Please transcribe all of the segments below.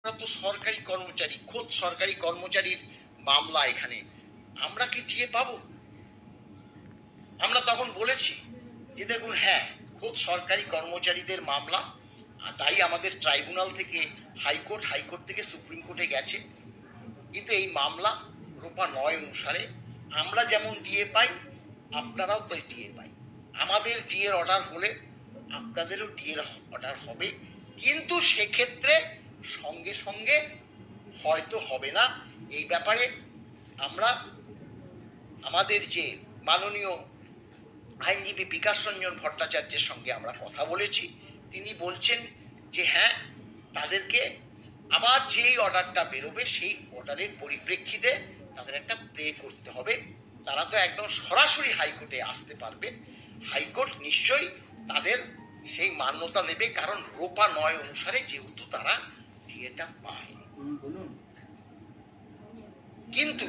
আমরা তো সরকারি কর্মচারী, খোদ সরকারি কর্মচারীর মামলা এখানে, আমরা কি টিএ পাবো? আমরা তখন বলেছি যে দেখুন, হ্যাঁ, খোদ সরকারি কর্মচারীদের মামলা, তাই আমাদের ট্রাইব্যুনাল থেকে হাইকোর্ট থেকে সুপ্রিম কোর্টে গেছে। কিন্তু এই মামলা রূপা ৯ অনুসারে আমরা যেমন ডিএ পাই, আপনারাও তো ডিএ পাই। আমাদের ডিএর অর্ডার হলে আপনাদেরও ডিএর অর্ডার হবে, কিন্তু সেক্ষেত্রে সঙ্গে সঙ্গে হয়তো হবে না। এই ব্যাপারে আমরা আমাদের যে মাননীয় আইনজীবী বিকাশ রঞ্জন ভট্টাচার্যের সঙ্গে আমরা কথা বলেছি। তিনি বলছেন যে হ্যাঁ, তাদেরকে আবার যেই অর্ডারটা বেরোবে সেই অর্ডারের পরিপ্রেক্ষিতে তাদের একটা প্লে করতে হবে। তারা তো একদম সরাসরি হাইকোর্টে আসতে পারবে, হাইকোর্ট নিশ্চয়ই তাদের সেই মান্যতা দেবে, কারণ রোপা ৯ অনুসারে যেহেতু তারা ডিএটা পায়। কিন্তু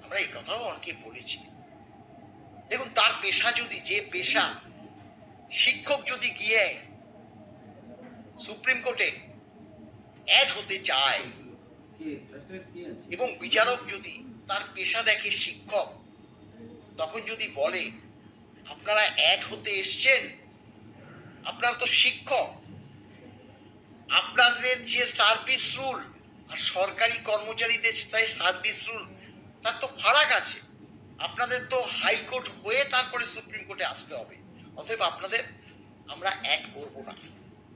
আমরা এই কথাও অনেকে বলেছি, দেখুন, তার পেশা যদি, যে পেশা, শিক্ষক যদি গিয়ে সুপ্রিম কোর্টে অ্যাড হতে চায় এবং বিচারক যদি তার পেশা দেখে শিক্ষক, তখন যদি বলে আপনারা অ্যাড হতে এসছেন, আপনারা তো শিক্ষক, আপনাদের যে সার্ভিস রুল আর সরকারি কর্মচারীদের সার্ভিস রুল তার তো ফারাক আছে। আপনাদের তো হাইকোর্ট হয়ে তারপরে সুপ্রিম কোর্টে আসতে হবে, অতএব আপনাদের আমরা অ্যাড করবো না।